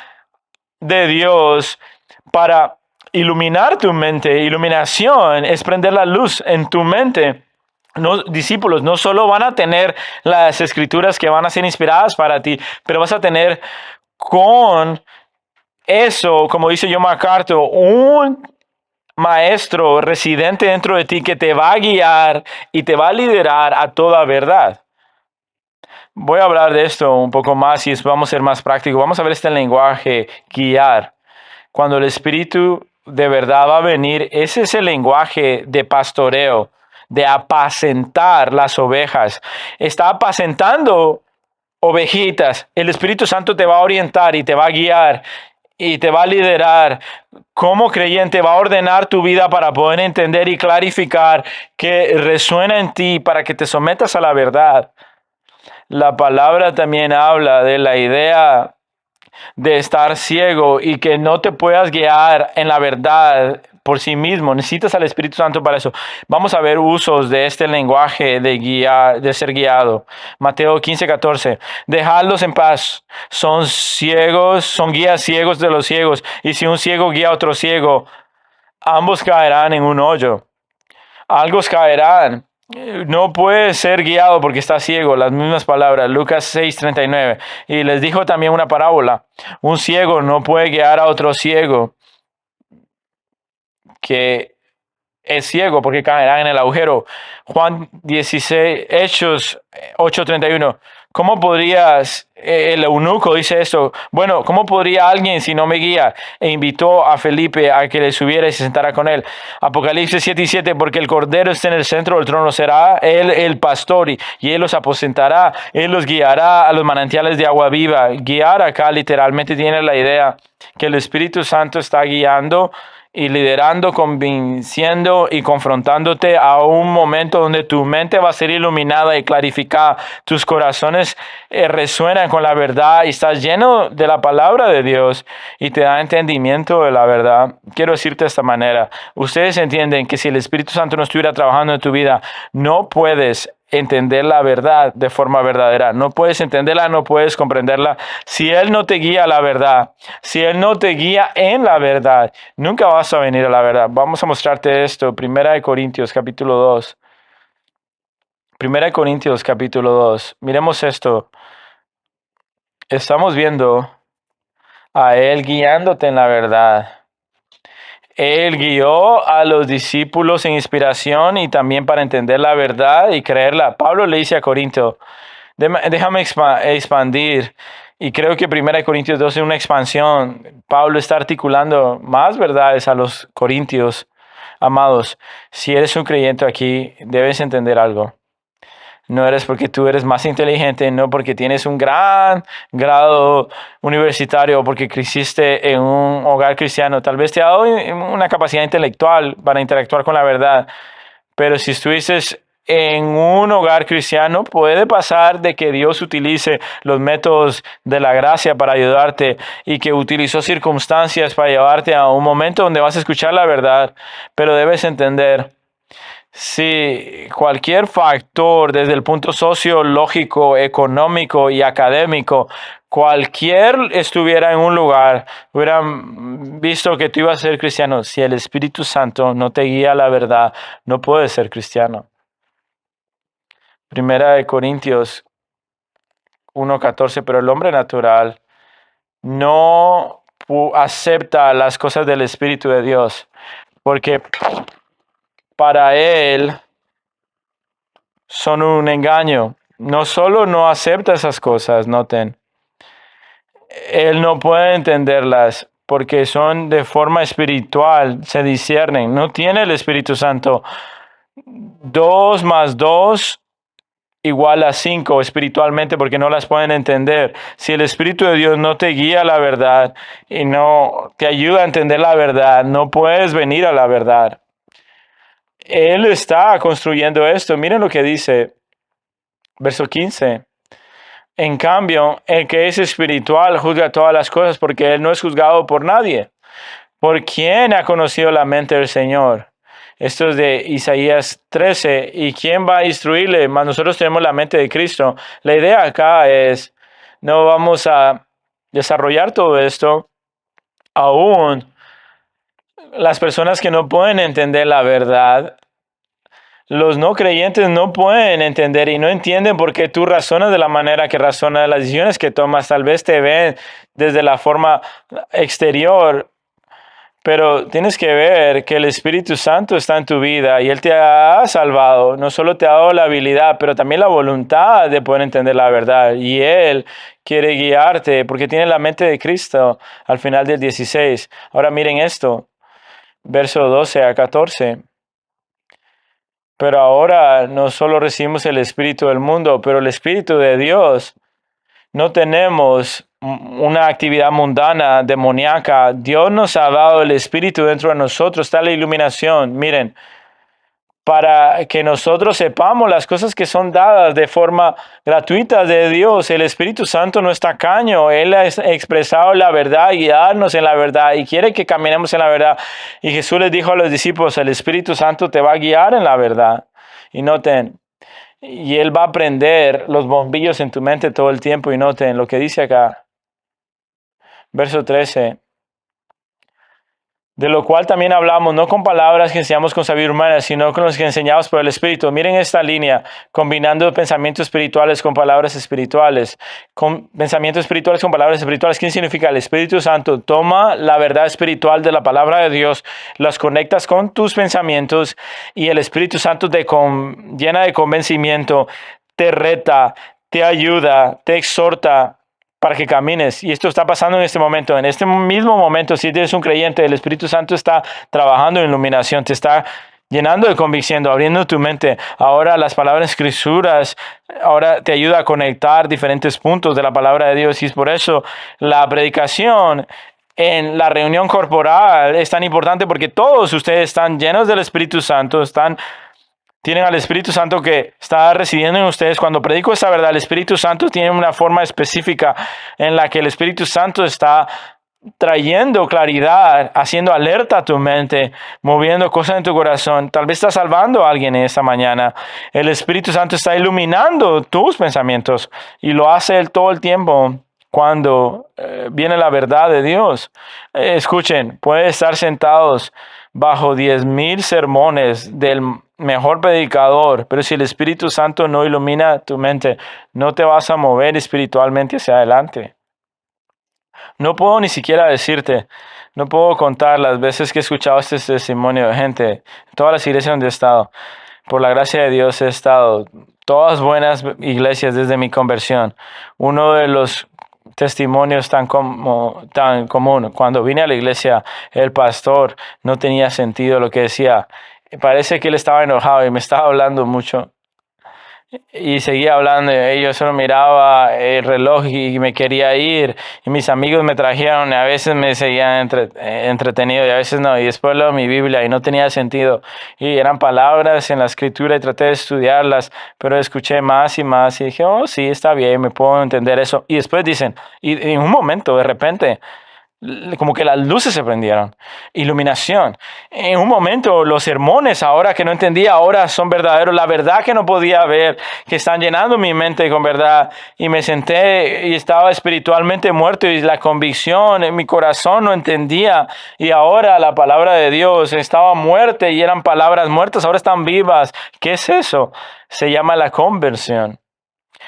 de Dios para iluminar tu mente. Iluminación es prender la luz en tu mente. Discípulos no solo van a tener las escrituras que van a ser inspiradas para ti, pero vas a tener con eso, como dice John MacArthur, un maestro residente dentro de ti que te va a guiar y te va a liderar a toda verdad. Voy a hablar de esto un poco más y vamos a ser más prácticos. Vamos a ver este lenguaje, guiar. Cuando el Espíritu de verdad va a venir, ese es el lenguaje de pastoreo, de apacentar las ovejas. Está apacentando ovejitas. El Espíritu Santo te va a orientar y te va a guiar y te va a liderar. Como creyente va a ordenar tu vida para poder entender y clarificar que resuena en ti para que te sometas a la verdad. La palabra también habla de la idea de estar ciego y que no te puedas guiar en la verdad por sí mismo. Necesitas al Espíritu Santo para eso. Vamos a ver usos de este lenguaje de ser guiado. Mateo 15:14. Dejadlos en paz. Son ciegos, son guías ciegos de los ciegos. Y si un ciego guía a otro ciego, ambos caerán en un hoyo. Ambos caerán. No puede ser guiado porque está ciego. Las mismas palabras, Lucas 6:39. Y les dijo también una parábola. Un ciego no puede guiar a otro ciego que es ciego porque caerá en el agujero. Juan 16, Hechos 8:31. ¿Cómo podrías, el eunuco dice esto, bueno, ¿cómo podría alguien si no me guía? E invitó a Felipe a que le subiera y se sentara con él. Apocalipsis 7:7, porque el Cordero está en el centro del trono, será él el pastor y él los aposentará, él los guiará a los manantiales de agua viva. Guiar acá literalmente tiene la idea que el Espíritu Santo está guiando y liderando, convenciendo y confrontándote a un momento donde tu mente va a ser iluminada y clarificada. Tus corazones resuenan con la verdad y estás lleno de la palabra de Dios y te da entendimiento de la verdad. Quiero decirte de esta manera. Ustedes entienden que si el Espíritu Santo no estuviera trabajando en tu vida, no puedes entender la verdad de forma verdadera. No puedes entenderla, no puedes comprenderla. Si Él no te guía a la verdad, si Él no te guía en la verdad, nunca vas a venir a la verdad. Vamos a mostrarte esto. Primera de Corintios, capítulo 2. Primera de Corintios, capítulo 2. Miremos esto. Estamos viendo a Él guiándote en la verdad. Él guió a los discípulos en inspiración y también para entender la verdad y creerla. Pablo le dice a Corinto, déjame expandir. Y creo que 1 Corintios 2 es una expansión. Pablo está articulando más verdades a los corintios. Amados, si eres un creyente aquí, debes entender algo. No eres porque tú eres más inteligente, no porque tienes un gran grado universitario, porque creciste en un hogar cristiano. Tal vez te ha dado una capacidad intelectual para interactuar con la verdad. Pero si estuviste en un hogar cristiano, puede pasar de que Dios utilice los métodos de la gracia para ayudarte y que utilizó circunstancias para llevarte a un momento donde vas a escuchar la verdad. Pero debes entender, si cualquier factor desde el punto sociológico, económico y académico, cualquier estuviera en un lugar, hubieran visto que tú ibas a ser cristiano. Si el Espíritu Santo no te guía a la verdad, no puedes ser cristiano. Primera de Corintios 1:14, pero el hombre natural no acepta las cosas del Espíritu de Dios, porque para él son un engaño. No solo no acepta esas cosas, noten, él no puede entenderlas porque son de forma espiritual, se disciernen. No tiene el Espíritu Santo. 2 más 2 igual a 5 espiritualmente porque no las pueden entender. Si el Espíritu de Dios no te guía a la verdad y no te ayuda a entender la verdad, no puedes venir a la verdad. Él está construyendo esto. Miren lo que dice, verso 15. En cambio, el que es espiritual juzga todas las cosas porque él no es juzgado por nadie. ¿Por quién ha conocido la mente del Señor? Esto es de Isaías 13. ¿Y quién va a instruirle? Mas nosotros tenemos la mente de Cristo. La idea acá es, no vamos a desarrollar todo esto. Aún las personas que no pueden entender la verdad, los no creyentes no pueden entender y no entienden por qué tú razonas de la manera que razonas, las decisiones que tomas. Tal vez te ven desde la forma exterior, pero tienes que ver que el Espíritu Santo está en tu vida y Él te ha salvado. No solo te ha dado la habilidad, pero también la voluntad de poder entender la verdad. Y Él quiere guiarte porque tiene la mente de Cristo al final del 16. Ahora miren esto, verso 12 a 14. Pero ahora no solo recibimos el Espíritu del mundo, pero el Espíritu de Dios. No tenemos una actividad mundana, demoníaca. Dios nos ha dado el Espíritu dentro de nosotros. Está la iluminación. Miren, para que nosotros sepamos las cosas que son dadas de forma gratuita de Dios. El Espíritu Santo no es tacaño. Él ha expresado la verdad, guiarnos en la verdad y quiere que caminemos en la verdad. Y Jesús les dijo a los discípulos, el Espíritu Santo te va a guiar en la verdad. Y noten, y Él va a prender los bombillos en tu mente todo el tiempo. Y noten lo que dice acá. Verso 13. De lo cual también hablamos, no con palabras que enseñamos con sabiduría humana, sino con los que enseñamos por el Espíritu. Miren esta línea, combinando pensamientos espirituales con palabras espirituales. Con pensamientos espirituales con palabras espirituales. ¿Qué significa? El Espíritu Santo toma la verdad espiritual de la palabra de Dios, las conectas con tus pensamientos y el Espíritu Santo te llena de convencimiento, te reta, te ayuda, te exhorta para que camines. Y esto está pasando en este momento. En este mismo momento, si eres un creyente, el Espíritu Santo está trabajando en iluminación, te está llenando de convicción, abriendo tu mente. Ahora las palabras escrituras, ahora te ayuda a conectar diferentes puntos de la palabra de Dios. Y es por eso la predicación en la reunión corporal es tan importante porque todos ustedes están llenos del Espíritu Santo, tienen al Espíritu Santo que está residiendo en ustedes. Cuando predico esta verdad, el Espíritu Santo tiene una forma específica en la que el Espíritu Santo está trayendo claridad, haciendo alerta a tu mente, moviendo cosas en tu corazón. Tal vez está salvando a alguien esta mañana. El Espíritu Santo está iluminando tus pensamientos y lo hace él todo el tiempo cuando viene la verdad de Dios. Escuchen, pueden estar sentados bajo 10,000 sermones del mejor predicador, pero si el Espíritu Santo no ilumina tu mente, no te vas a mover espiritualmente hacia adelante. No puedo ni siquiera decirte, no puedo contar las veces que he escuchado este testimonio de gente, en todas las iglesias donde he estado. Por la gracia de Dios he estado, todas buenas iglesias desde mi conversión. Uno de los testimonios tan común, cuando vine a la iglesia, el pastor no tenía sentido lo que decía. Parece que él estaba enojado y me estaba hablando mucho. Y seguía hablando, y yo solo miraba el reloj y me quería ir, y mis amigos me trajeron, y a veces me seguían entretenido y a veces no, y después leo mi Biblia y no tenía sentido, y eran palabras en la escritura y traté de estudiarlas, pero escuché más y más y dije, oh sí, está bien, me puedo entender eso, y después dicen, y en un momento, de repente, como que las luces se prendieron, iluminación. En un momento los sermones ahora que no entendía ahora son verdaderos, la verdad que no podía ver, que están llenando mi mente con verdad, y me senté y estaba espiritualmente muerto y la convicción en mi corazón no entendía, y ahora la palabra de Dios estaba muerta y eran palabras muertas, ahora están vivas. ¿Qué es eso? Se llama la conversión.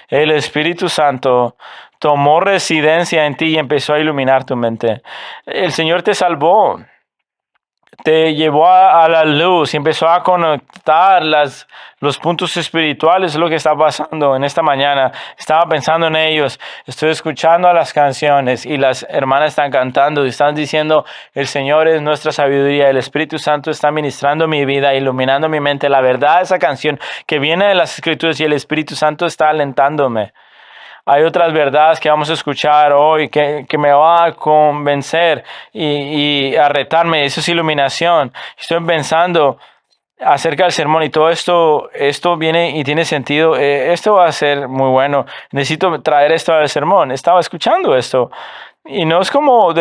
El Espíritu Santo tomó residencia en ti y empezó a iluminar tu mente. El Señor te salvó, te llevó a la luz y empezó a conectar los puntos espirituales. Es lo que está pasando en esta mañana. Estaba pensando en ellos, estoy escuchando a las canciones y las hermanas están cantando y están diciendo, el Señor es nuestra sabiduría, el Espíritu Santo está ministrando mi vida, iluminando mi mente. La verdad, esa canción que viene de las Escrituras y el Espíritu Santo está alentándome. Hay otras verdades que vamos a escuchar hoy que me va a convencer y a retarme. Eso es iluminación. Estoy pensando acerca del sermón y todo esto viene y tiene sentido. Esto va a ser muy bueno. Necesito traer esto al sermón. Estaba escuchando esto. Y no es como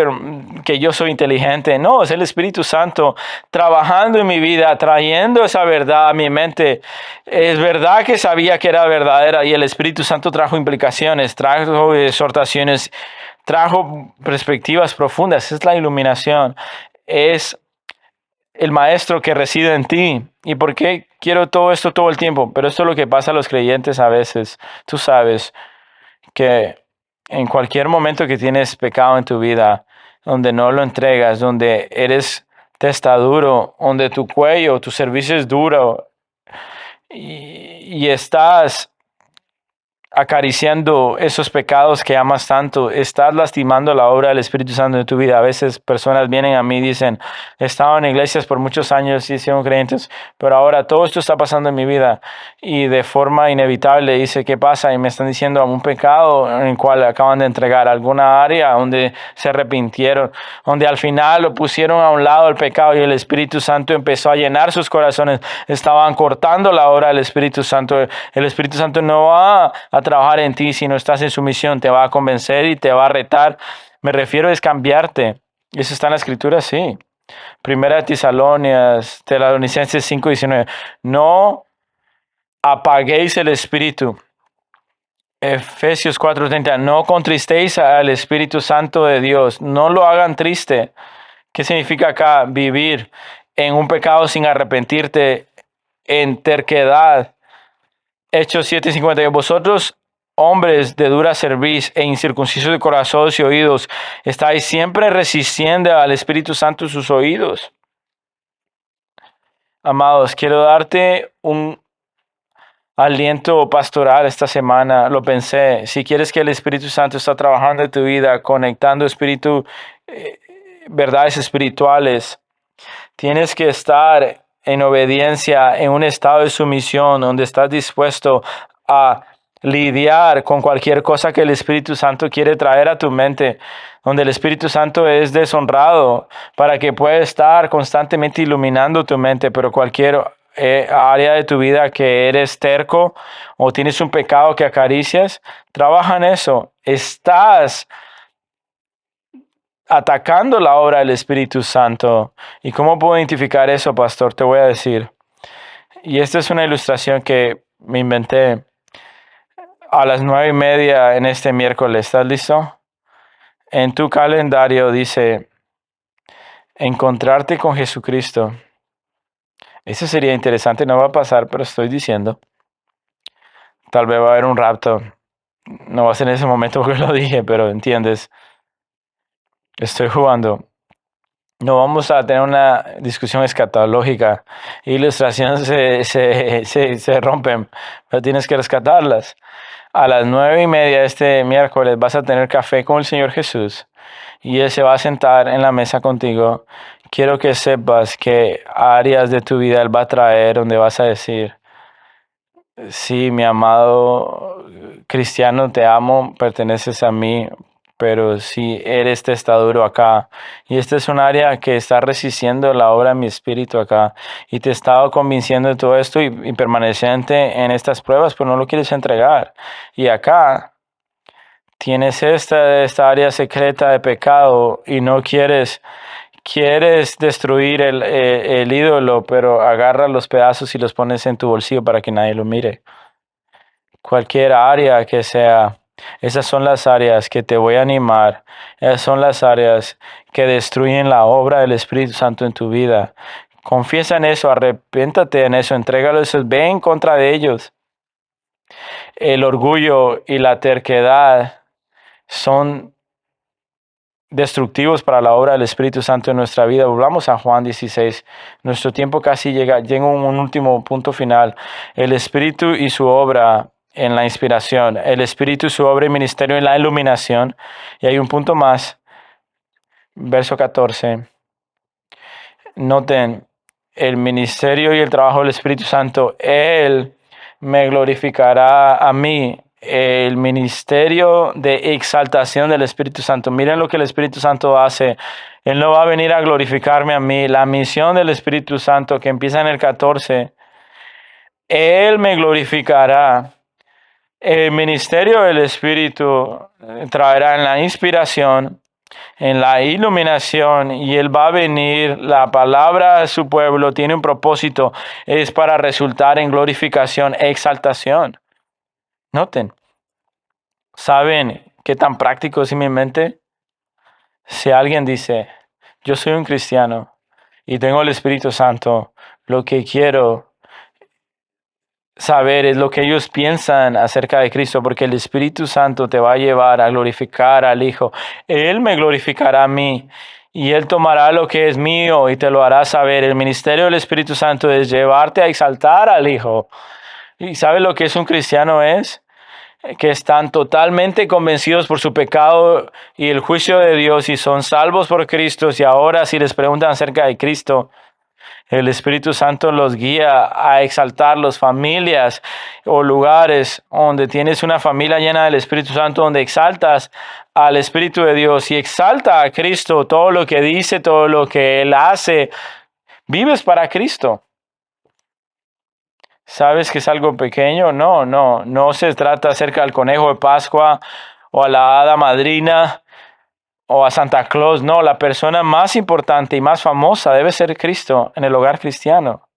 que yo soy inteligente, no, es el Espíritu Santo trabajando en mi vida, trayendo esa verdad a mi mente. Es verdad que sabía que era verdadera y el Espíritu Santo trajo implicaciones, trajo exhortaciones, trajo perspectivas profundas. Es la iluminación, es el Maestro que reside en ti. ¿Y por qué quiero todo esto todo el tiempo? Pero esto es lo que pasa a los creyentes a veces. Tú sabes que en cualquier momento que tienes pecado en tu vida, donde no lo entregas, donde eres testaduro, donde tu cuello, tu servicio es duro y estás acariciando esos pecados que amas tanto, estás lastimando la obra del Espíritu Santo en tu vida. A veces personas vienen a mí y dicen, he estado en iglesias por muchos años y son creyentes, pero ahora todo esto está pasando en mi vida y de forma inevitable dice, ¿qué pasa? Y me están diciendo un pecado en el cual acaban de entregar alguna área donde se arrepintieron, donde al final lo pusieron a un lado el pecado y el Espíritu Santo empezó a llenar sus corazones. Estaban cortando la obra del Espíritu Santo. El Espíritu Santo no va a trabajar en ti si no estás en sumisión, te va a convencer y te va a retar. Me refiero a cambiarte. Eso está en la escritura, sí. Primera de Tesalonicenses 5:19. No apaguéis el espíritu. Efesios 4:30. No contristéis al Espíritu Santo de Dios. No lo hagan triste. ¿Qué significa acá? Vivir en un pecado sin arrepentirte, en terquedad. Hechos 7:50. Vosotros, hombres de dura cerviz e incircuncisos de corazones y oídos, estáis siempre resistiendo al Espíritu Santo en sus oídos. Amados, quiero darte un aliento pastoral esta semana. Lo pensé. Si quieres que el Espíritu Santo está trabajando en tu vida, conectando verdades espirituales, tienes que estar en obediencia, en un estado de sumisión, donde estás dispuesto a lidiar con cualquier cosa que el Espíritu Santo quiere traer a tu mente, donde el Espíritu Santo es deshonrado, para que pueda estar constantemente iluminando tu mente, pero cualquier área de tu vida que eres terco o tienes un pecado que acaricias, trabaja en eso. Estás atacando la obra del Espíritu Santo. ¿Y cómo puedo identificar eso, pastor? Te voy a decir. Y esta es una ilustración que me inventé a las 9:30 en este miércoles. ¿Estás listo? En tu calendario dice encontrarte con Jesucristo. Eso sería interesante, no va a pasar, pero estoy diciendo. Tal vez va a haber un rapto. No va a ser en ese momento que lo dije, pero entiendes. Estoy jugando. No vamos a tener una discusión escatológica. Ilustraciones se rompen, pero tienes que rescatarlas. A las 9:30 este miércoles vas a tener café con el Señor Jesús y Él se va a sentar en la mesa contigo. Quiero que sepas que áreas de tu vida Él va a traer donde vas a decir, sí, mi amado cristiano, te amo, perteneces a mí, pero sí eres testaduro acá. Y esta es un área que está resistiendo la obra de mi espíritu acá. Y te he estado convenciendo de todo esto y permaneciente en estas pruebas, pero no lo quieres entregar. Y acá tienes esta área secreta de pecado y no quieres destruir el ídolo, pero agarra los pedazos y los pones en tu bolsillo para que nadie lo mire. Cualquier área que sea, esas son las áreas que te voy a animar. Esas son las áreas que destruyen la obra del Espíritu Santo en tu vida. Confiesa en eso, arrepiéntate en eso, entrégalo eso, ve en contra de ellos. El orgullo y la terquedad son destructivos para la obra del Espíritu Santo en nuestra vida. Volvamos a Juan 16. Nuestro tiempo casi llega a un último punto final. El Espíritu y su obra en la inspiración. El Espíritu y su obra y ministerio en la iluminación. Y hay un punto más. Verso 14. Noten, el ministerio y el trabajo del Espíritu Santo. Él me glorificará a mí. El ministerio de exaltación del Espíritu Santo. Miren lo que el Espíritu Santo hace. Él no va a venir a glorificarme a mí. La misión del Espíritu Santo que empieza en el 14. Él me glorificará. El ministerio del Espíritu traerá en la inspiración, en la iluminación, y Él va a venir. La palabra a su pueblo tiene un propósito. Es para resultar en glorificación e exaltación. Noten, ¿saben qué tan práctico es en mi mente? Si alguien dice, yo soy un cristiano y tengo el Espíritu Santo, lo que quiero saber es lo que ellos piensan acerca de Cristo, porque el Espíritu Santo te va a llevar a glorificar al Hijo. Él me glorificará a mí y Él tomará lo que es mío y te lo hará saber. El ministerio del Espíritu Santo es llevarte a exaltar al Hijo. ¿Y sabes lo que es un cristiano es? Que están totalmente convencidos por su pecado y el juicio de Dios y son salvos por Cristo. Y ahora si les preguntan acerca de Cristo, el Espíritu Santo los guía a exaltar las familias o lugares donde tienes una familia llena del Espíritu Santo, donde exaltas al Espíritu de Dios y exalta a Cristo, todo lo que dice, todo lo que Él hace. Vives para Cristo. ¿Sabes que es algo pequeño? No se trata acerca del conejo de Pascua o a la hada madrina o a Santa Claus. No, la persona más importante y más famosa debe ser Cristo en el hogar cristiano.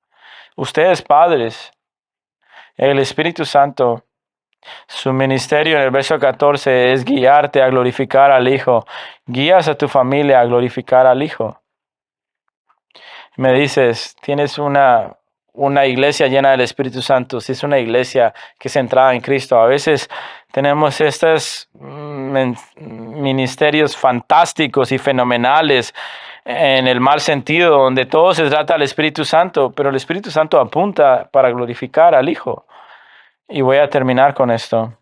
Ustedes padres, el Espíritu Santo, su ministerio en el verso 14 es guiarte a glorificar al Hijo. Guías a tu familia a glorificar al Hijo. Me dices, tienes una iglesia llena del Espíritu Santo, si es una iglesia que es centrada en Cristo. A veces tenemos estos ministerios fantásticos y fenomenales en el mal sentido, donde todo se trata del Espíritu Santo, pero el Espíritu Santo apunta para glorificar al Hijo. Y voy a terminar con esto.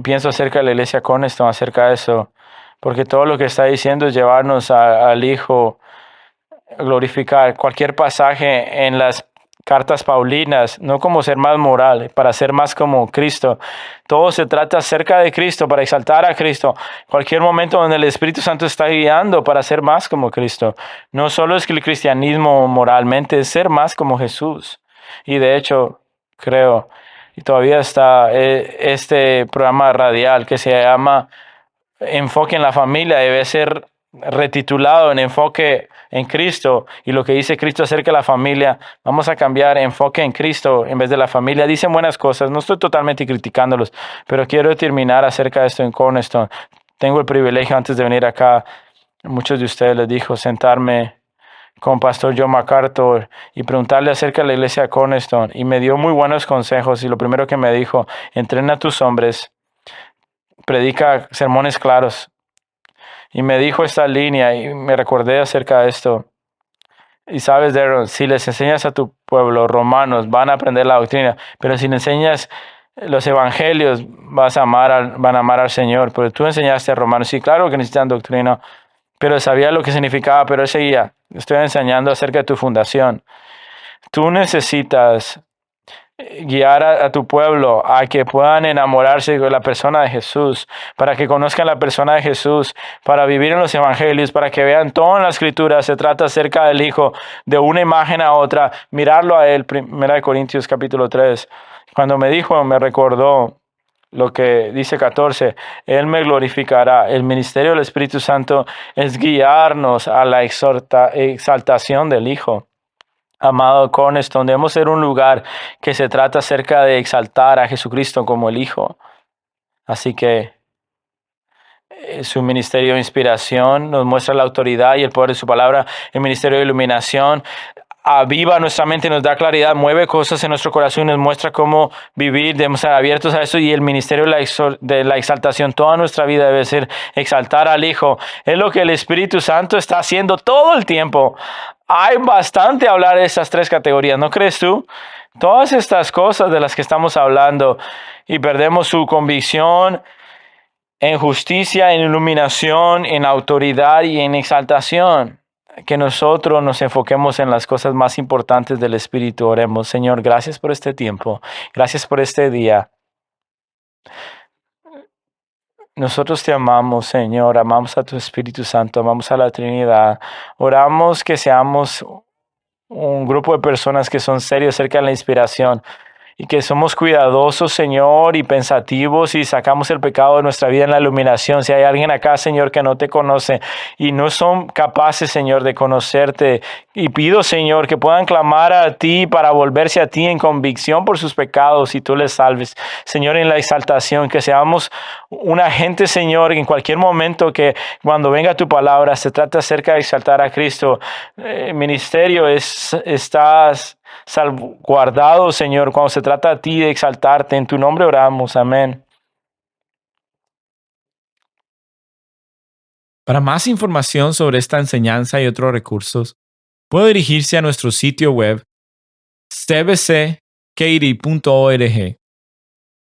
Pienso acerca de la iglesia Cornerstone, acerca de eso, porque todo lo que está diciendo es llevarnos al Hijo, glorificar. Cualquier pasaje en las cartas paulinas, no como ser más moral, para ser más como Cristo. Todo se trata acerca de Cristo, para exaltar a Cristo. Cualquier momento donde el Espíritu Santo está guiando para ser más como Cristo. No solo es que el cristianismo moralmente es ser más como Jesús. Y de hecho, creo, y todavía está este programa radial que se llama Enfoque en la Familia, debe ser retitulado en Enfoque en Cristo, y lo que dice Cristo acerca de la familia, vamos a cambiar Enfoque en Cristo en vez de la familia. Dicen buenas cosas, no estoy totalmente criticándolos, pero quiero terminar acerca de esto en Cornerstone. Tengo el privilegio antes de venir acá, muchos de ustedes les dijo, sentarme con Pastor John MacArthur y preguntarle acerca de la iglesia de Cornerstone, y me dio muy buenos consejos, y lo primero que me dijo, entrena a tus hombres, predica sermones claros. Y me dijo esta línea y me recordé acerca de esto. Y sabes, Darren, si les enseñas a tu pueblo romanos, van a aprender la doctrina, pero si le enseñas los evangelios, van a amar al Señor. Pero tú enseñaste a romanos, sí, claro que necesitan doctrina, pero sabía lo que significaba, pero él seguía. Estoy enseñando acerca de tu fundación. Tú necesitas guiar a tu pueblo a que puedan enamorarse de la persona de Jesús, para que conozcan la persona de Jesús, para vivir en los evangelios, para que vean todo en la escritura. Se trata acerca del Hijo, de una imagen a otra, mirarlo a Él. 1 Corintios capítulo 3. Cuando me dijo, me recordó lo que dice 14, Él me glorificará. El ministerio del Espíritu Santo es guiarnos a la exaltación del Hijo. Amado Cornerstone, debemos ser un lugar que se trata acerca de exaltar a Jesucristo como el Hijo. Así que su ministerio de inspiración nos muestra la autoridad y el poder de su palabra. El ministerio de iluminación aviva nuestra mente, nos da claridad, mueve cosas en nuestro corazón y nos muestra cómo vivir. Debemos estar abiertos a eso. Y el ministerio de la exaltación, toda nuestra vida debe ser exaltar al Hijo. Es lo que el Espíritu Santo está haciendo todo el tiempo. Hay bastante a hablar de estas tres categorías, ¿no crees tú? Todas estas cosas de las que estamos hablando, y perdemos su convicción en justicia, en iluminación, en autoridad y en exaltación. Que nosotros nos enfoquemos en las cosas más importantes del Espíritu. Oremos. Señor, gracias por este tiempo. Gracias por este día. Nosotros te amamos, Señor. Amamos a tu Espíritu Santo. Amamos a la Trinidad. Oramos que seamos un grupo de personas que son serios acerca de la inspiración, y que somos cuidadosos, Señor, y pensativos, y sacamos el pecado de nuestra vida en la iluminación. Si hay alguien acá, Señor, que no te conoce y no son capaces, Señor, de conocerte, y pido, Señor, que puedan clamar a ti para volverse a ti en convicción por sus pecados y tú les salves, Señor, en la exaltación. Que seamos una gente, Señor, en cualquier momento que cuando venga tu palabra se trata acerca de exaltar a Cristo. Ministerio estás salvaguardado, Señor, cuando se trata a ti de exaltarte. En tu nombre oramos. Amén. Para más información sobre esta enseñanza y otros recursos, puede dirigirse a nuestro sitio web cbckaty.org